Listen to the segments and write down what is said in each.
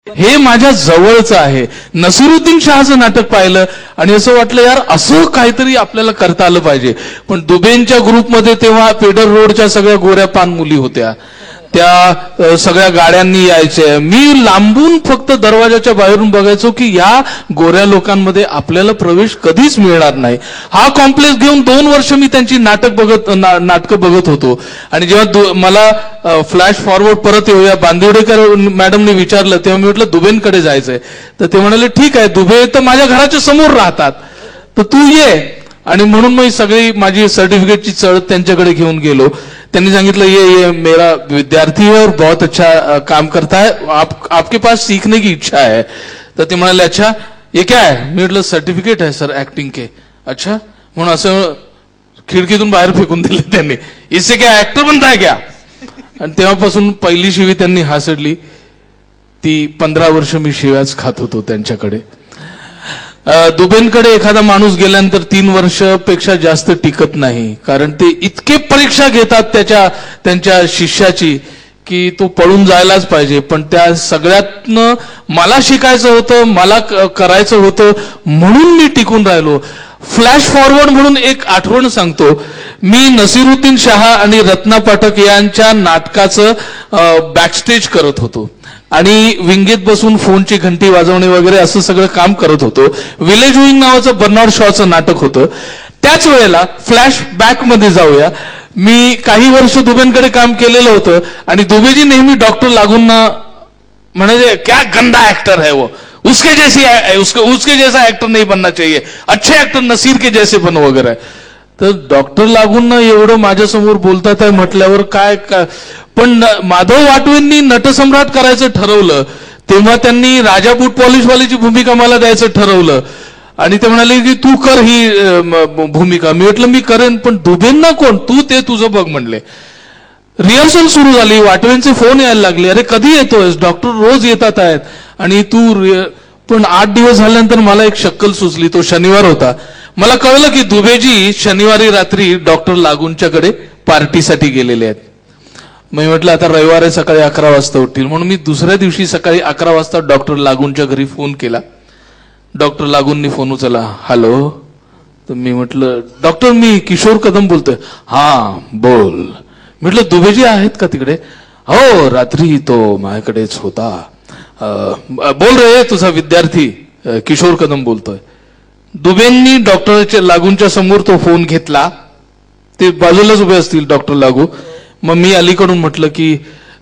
हे माझ्या जवळचं आहे. नसीरुद्दीन शहाचं नाटक पाहिलं आणि असं वाटलं यार असं काहीतरी आपल्याला करता आलं पाहिजे. पण दुबेंच्या ग्रुपमध्ये तेव्हा पेडर रोडच्या सगळ्या गोऱ्या पान मुली होत्या, त्या सगळ्या गाड्यांनी यायच्या. मी लांबून फक्त दरवाजाच्या बाहेरून बघायचो की या गोऱ्या लोकांमध्ये आपल्याला प्रवेश कधीच मिळणार नाही. हा कॉम्प्लेक्स घेऊन 2 वर्ष मी त्यांची नाटकं बघत होतो. आणि जेव्हा मला फ्लॅश फॉरवर्ड परत येऊया बांदिवडेकर मॅडमने विचारलं तेव्हा मी म्हटलं दुबेंकडे जायचंय. तर ते म्हणाले ठीक आहे, दुबे तर माझ्या घराच्या समोर राहतात तर तू ये. आणि म्हणून मी सगळी माझी सर्टिफिकेटची चढ त्यांच्याकडे घेऊन गेलो. त्यांनी सांगितलं ये मेरा विद्यार्थी है और बहुत अच्छा काम करता है, आपके पास सीखने की इच्छा है. तर ते म्हणाले अच्छा ये क्या है. मी म्हटलं सर्टिफिकेट है सर एक्टिंग के. अच्छा म्हणून असं खिडकीतून बाहेर फेकून दिले त्यांनी. इससे क्या ऍक्टर बनता है क्या. आणि तेव्हापासून पहिली शिवी त्यांनी हासडली. ती 15 वर्ष मी शिव्याच खात होतो त्यांच्याकडे. दुबेंकडे एखादा माणूस गेल्यानंतर 3 वर्षापेक्षा जास्त टिकत नाही, कारण ते इतके परीक्षा घेतात त्यांच्या शिष्याची की तो पळून जायलाच पाहिजे. पण त्या सगळ्यातनं मला शिकायचं होतं, मला करायचं होतं म्हणून मी टिकून राहिलो. फ्लॅश फॉरवर्ड म्हणून एक आठवण सांगतो. मी नसीरुद्दीन शाह आणि रत्ना पाठक यांच्या नाटकाचं बॅकस्टेज करत होतो आणि विंगेत बसून फोनची घंटी वाजवणे वगैरे असं सगळं काम करत होतो. विलेज विंग नावाचं बर्नार्ड शॉचं नाटक होतं. त्याच वेळेला फ्लॅश बॅक मध्ये जाऊया. मी काही वर्ष दुबेंकडे काम केलेलं होतं आणि दुबेजी नेहमी डॉक्टर लागूंना म्हणायचे क्या गंदा ऍक्टर है वो, उसके जैसा एक्टर नहीं बनना चाहिए, अच्छे एक्टर नसीर के जैसे बनो वगैरे. तर डॉक्टर लागूंना एवढं माझ्यासमोर बोलतात आहे म्हटल्यावर काय. पण माधव वाटवेंनी नटसम्राट करायचं ठरवलं तेव्हा त्यांनी राजा बूट पॉलिशवालीची भूमिका मला द्यायचं ठरवलं आणि ते म्हणाले की तू कर ही भूमिका. मी म्हटलं मी करेन, पण दुबेंना कोण, तू ते तुझं बघ म्हणले. रिहर्सल सुरू झाली, वाटवेंचे फोन यायला लागले, अरे कधी येतोयस, डॉक्टर रोज येतात आहेत आणि तू. पण 8 दिवस झाल्यानंतर मला एक शक्कल सुचली. तो शनिवार होता. मला कळलं की दुबेजी शनिवारी रात्री डॉक्टर लागूंच्याकडे पार्टीसाठी गेलेले आहेत. मी म्हटलं आता रविवारी सकाळी 11 वाजता उठतील म्हणून मी दुसऱ्या दिवशी सकाळी 11 वाजता डॉक्टर लागूंच्या घरी फोन केला. डॉक्टर लागूंनी फोन उचलला. हॅलो. तर मी म्हटलं डॉक्टर मी किशोर कदम बोलतोय. हा बोल. म्हटलं दुबेजी आहेत का तिकडे. हो रात्री तो माझ्याकडेच होता. बोल रे तुझा विद्यार्थी किशोर कदम बोलतोय. दुबेंनी डॉक्टर लागूंच्या समोर तो फोन घेतला. ते बाजूलाच उभे असतील डॉक्टर लागू. मग मी अलीकडून म्हटलं की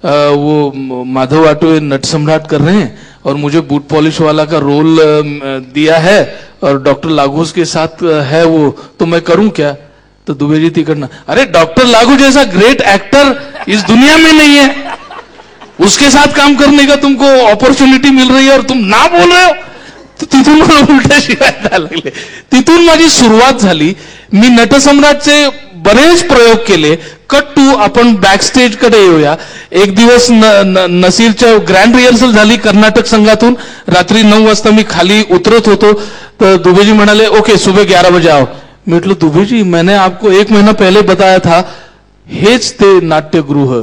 वो माधव वाटवे नटसम्राट कर रहे हैं और मुझे बूट पॉलिश वाला का रोल दिया है और डॉक्टर लागू के साथ है वो, तो मैं करूं क्या. तो दुबेजी तिकडनं अरे डॉक्टर लागू जैसा ग्रेट एक्टर इस दुनिया में नहीं है, उसके साथ काम करने का तुमको अपॉर्च्युनिटी मिल रही है और तुम ना बोल रहे हो. तिथून मला उलट्या शिकायला लागले. तिथून माझी सुरुवात झाली. मी नटसम्राटचे बरेच प्रयोग केले. कट टू आपण बॅकस्टेज कडे येऊया. एक दिवस नसीरच्या ग्रँड रिहर्सल झाली कर्नाटक संघातून. रात्री 9 वाजता मी खाली उतरत होतो तर दुबेजी म्हणाले ओके सुबह 11 बजे आओ. मी म्हटलं दुबेजी मैंने आपको 1 महीना पहले बताया था. हेच ते नाट्यगृह.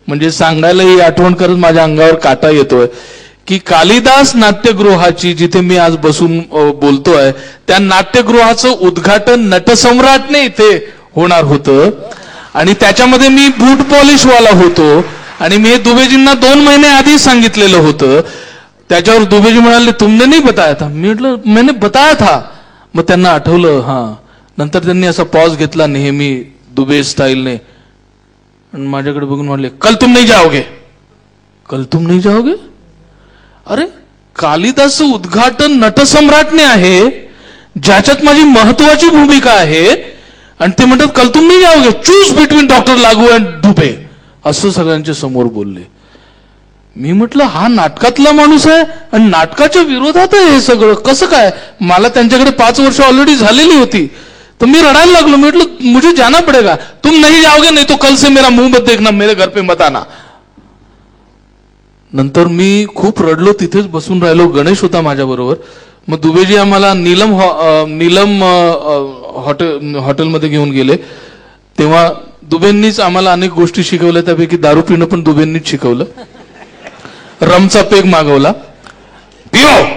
म्हणजे सांगायला ही आठवण करत माझ्या अंगावर काटा येतोय की कालिदास नाट्यगृहाची जिथे मी आज बसून बोलतोय त्या नाट्यगृहाचं उद्घाटन नटसम्राटने इथे होणार होतं आणि त्याच्यामध्ये मी बूट पॉलिशवाला होतो आणि मी दुबेजींना 2 महिने आधी सांगितलेलं होतं. त्याच्यावर दुबेजी म्हणाले तुमने नहीं बताया था. मी म्हटलं मैंने बताया था. मग त्यांना आठवलं. हा. नंतर त्यांनी असा पॉज घेतला नेहमी दुबे स्टाईलने आणि माझ्याकडे बघून म्हणाले कल तुम नहीं जाओगे. कल तुम नहीं जाओगे. अरे कालिदासचं उद्घाटन नटसम्राटने आहे ज्याच्यात माझी महत्वाची भूमिका आहे आणि ते म्हणतात कल तुम नहीं जाओगे, चूज बिटवीन डॉक्टर लागू अँड दुबे. असं सगळ्यांच्या समोर बोलले. मी म्हटलं हा नाटकातला माणूस आहे आणि नाटकाच्या विरोधात आहे हे सगळं कसं काय. मला त्यांच्याकडे 5 वर्ष ऑलरेडी झालेली होती. तर मी रडायला लागलो. मी म्हटलं मुझे जाना पडेगा. तुम नहीं जाओगे नहीं तो कल से मेरा मुंह मत देखना, मेरे घर पे मत आना. नंतर मी खूप रडलो. तिथेच बसून राहिलो. गणेश होता माझ्या बरोबर. मग दुबेजी आम्हाला नीलम हॉटेलमध्ये घेऊन गेले. तेव्हा दुबेंनीच आम्हाला अनेक गोष्टी शिकवल्या. त्यापैकी दारू पिणं पण दुबेंनीच शिकवलं. रमचा पेग मागवला लाव,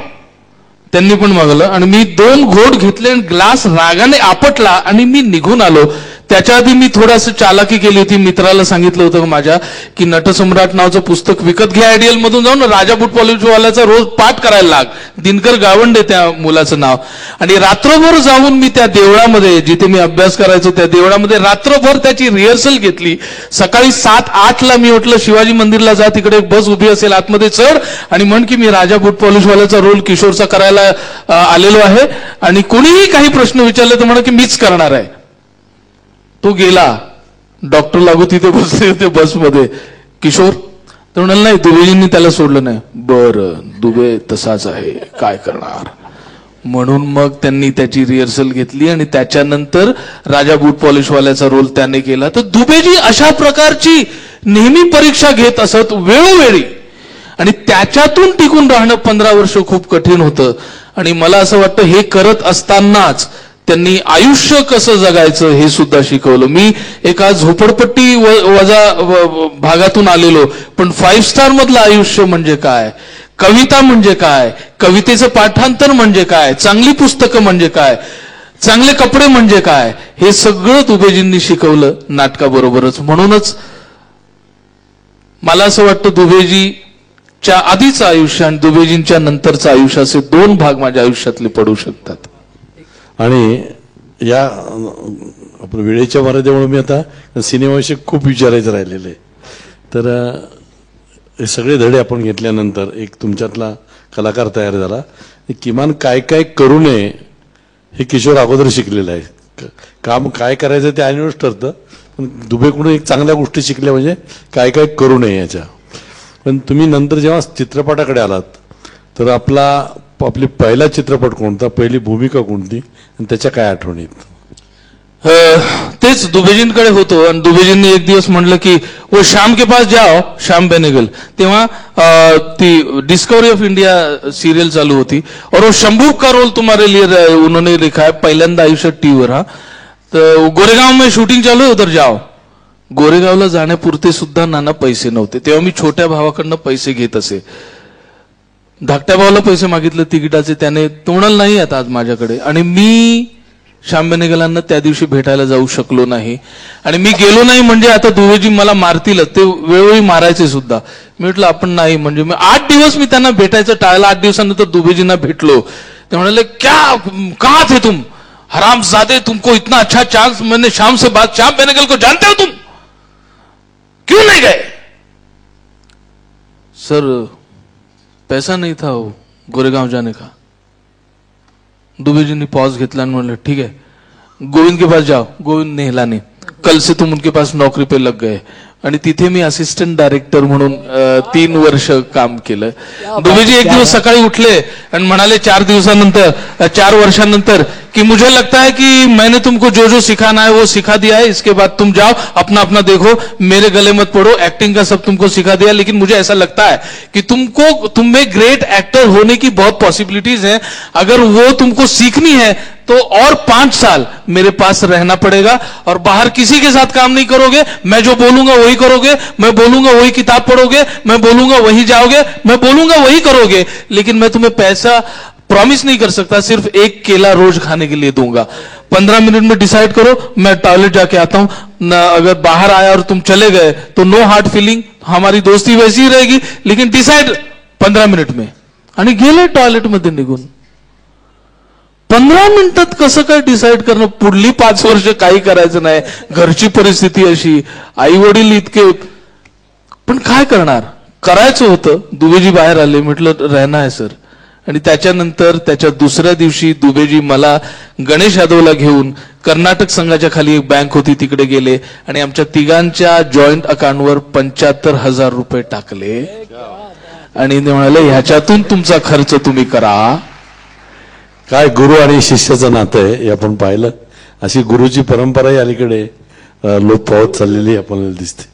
त्यांनी पण मागवलं आणि मी 2 घोट घेतले आणि ग्लास रागाने आपटला आणि मी निघून आलो. त्याच्या आधी मी थोडासा चालाकी केली होती. मित्राला सांगितलं होतं माझ्या की नटसम्राट नावाचं पुस्तक विकत घ्या आयडियल मधून जाऊन, राजा बूट पॉलिशवाल्याचा रोज पाठ करायला लाग. दिनकर गावंडे त्या मुलाचं नाव. आणि रात्रभर जाऊन मी त्या देवळामध्ये, जिथे मी अभ्यास करायचो त्या देवळामध्ये रात्रभर त्याची रिहर्सल घेतली. सकाळी 7-8ला मी म्हटलं शिवाजी मंदिरला जा, तिकडे एक बस उभी असेल, आतमध्ये चढ आणि म्हण की मी राजा बूट पॉलिशवाल्याचा रोल किशोरचा करायला आलेलो आहे आणि कोणीही काही प्रश्न विचारले तर म्हणा की मीच करणार आहे. तो गेला. डॉक्टर लागू तिथे बसले होते बसमध्ये. किशोर तर म्हणाल नाही, दुबेजींनी त्याला सोडलं नाही. बरं, दुबे तसाच आहे, काय करणार. म्हणून मग त्यांनी त्याची रिहर्सल घेतली आणि त्याच्यानंतर राजा बूट पॉलिशवाल्याचा रोल त्याने केला. तर दुबेजी अशा प्रकारची नेहमी परीक्षा घेत असत वेळोवेळी आणि त्याच्यातून टिकून राहणं 15 वर्ष खूप कठीण होतं. आणि मला असं वाटतं हे करत असतानाच त्यांनी आयुष्य कसं जगायचं हे सुद्धा शिकवलं. मी एका झोपडपट्टी वजा भागातून आलेलो, पण 5 स्टार मधलं आयुष्य म्हणजे काय, कविता म्हणजे काय, कवितेचं पाठांतर म्हणजे काय, चांगली पुस्तकं म्हणजे काय, चांगले कपडे म्हणजे काय, हे सगळं दुबेजींनी शिकवलं नाटकाबरोबरच. म्हणूनच मला असं वाटतं दुबेजीच्या आधीचं आयुष्य आणि दुबेजींच्या नंतरचं आयुष्य असे 2 भाग माझ्या आयुष्यातले पडू शकतात. आणि या आपण वेळेच्या मर्यादेमुळे मी आता सिनेमाविषयी खूप विचारायचं राहिलेलं आहे. तर हे सगळे धडे आपण घेतल्यानंतर एक तुमच्यातला कलाकार तयार झाला. किमान काय काय करू नये हे किशोर अगोदर शिकलेलं आहे. काम काय करायचं ते ऐनवेळेस ठरतं, पण दुबेकडून एक चांगल्या गोष्टी शिकल्या म्हणजे काय काय करू नये याच्या. पण तुम्ही नंतर जेव्हा चित्रपटाकडे आलात तर आपली पहिला चित्रपट कोणता, पहिली भूमिका कोणती आणि त्याच्या काय आठवणीत? तेच दुबेजींकडे होतो आणि दुबेजींनी एक दिवस म्हणलं की वो शाम के पास जाओ, श्याम बेनेगल. तेव्हा ती डिस्कवरी ऑफ इंडिया सिरियल चालू होती और वो शंभू का रोल तुम्हारे लिए उन्होंने लिखा है, पहिल्यांदा आयुष्यात टीव्हीवर. हा तर गोरेगाव में शूटिंग चालू है, उधर जाओ. गोरेगावला जाण्यापुरते सुद्धा नाना पैसे नव्हते. तेव्हा मी छोट्या भावाकडनं पैसे घेत असे. धाकट्या भावाला पैसे मागितले तिकिटाचे, त्याने तो म्हणाल नाही आता आज माझ्याकडे. आणि मी श्याम बेनेगलांना त्या दिवशी भेटायला जाऊ शकलो नाही. आणि मी गेलो नाही म्हणजे आता दुबेजी मला मारतीलच, ते वेळोवेळी मारायचे सुद्धा. मी म्हटलं आपण नाही, म्हणजे मी 8 दिवस मी त्यांना भेटायचं टाळलं. 8 दिवसानंतर दुबेजींना भेटलो. ते म्हणाले क्या कहा थे तुम हरामजादे, तुमको इतना अच्छा चांस मैंने शाम से बात, श्याम बेनेगल को जानते हो तुम, क्यों नहीं गए? सर पैसा नहीं था वो गोरेगांव जाने का. दुबेजी ने पॉज घेतला आणि म्हणलं ठीक है गोविंद के पास जाओ. गोविंद नेहला नहीं, कल से तुम उनके पास नौकरी पे लग गए. आणि तिथे मी असिस्टंट डायरेक्टर म्हणून 3 वर्ष काम केलं. दुबेजी एक दिवस सकाळी उठले आणि म्हणाले 4 वर्षानंतर कि मुझे लगता है कि मैंने तुमको जो जो सिखाना है वो सिखा दिया है, इसके बाद तुम जाओ अपना अपना देखो, मेरे गले मत पड़ो, एक्टिंग का सब तुमको सिखा दिया, लेकिन मुझे ऐसा लगता है कि तुम में ग्रेट एक्टर होने की बहुत पॉसिबिलिटीज हैं. अगर वो तुमको सीखनी है तो और 5 साल मेरे पास रहना पड़ेगा और बाहर किसी के साथ काम नहीं करोगे. मैं जो बोलूंगा वही करोगे, मैं बोलूंगा वही किताब पढ़ोगे, मैं बोलूंगा वही जाओगे, मैं बोलूंगा वही करोगे, लेकिन मैं तुम्हें पैसा प्रॉमिस नहीं कर सकता, सिर्फ 1 केला रोज खाने के लिए दूंगा. 15 मिनट में डिसाइड करो, मैं टॉयलेट जाके आता हूं. अगर बाहर आया और तुम चले गए तो नो हार्ड फीलिंग, हमारी दोस्ती वैसी ही रहेगी, लेकिन डिसाइड 15 मिनिट में. आणि गेले टॉयलेट मध्ये निघून. 15 मिनिटात कसं काय डिसाईड करणं, पुढली 5 वर्ष काही करायचं नाही, घरची परिस्थिती अशी, आई वडील इतके, पण काय करणार, करायचं होतं. दुबेजी बाहेर आले, म्हटलं रहना है सर. आणि त्याच्यानंतर त्याच्या दुसऱ्या दिवशी दुबेजी मला गणेश यादवला घेऊन कर्नाटक संघाच्या खाली एक बँक होती तिकडे गेले आणि आमच्या तिघांच्या जॉईंट अकाउंटवर 75,000 रुपये टाकले आणि ते म्हणाले ह्याच्यातून तुमचा खर्च तुम्ही करा. काय गुरु आणि शिष्याचं नातं आहे हे आपण पाहिलं. अशी गुरुची परंपराही अलीकडे लोप पावत चाललेली आपल्याला दिसते.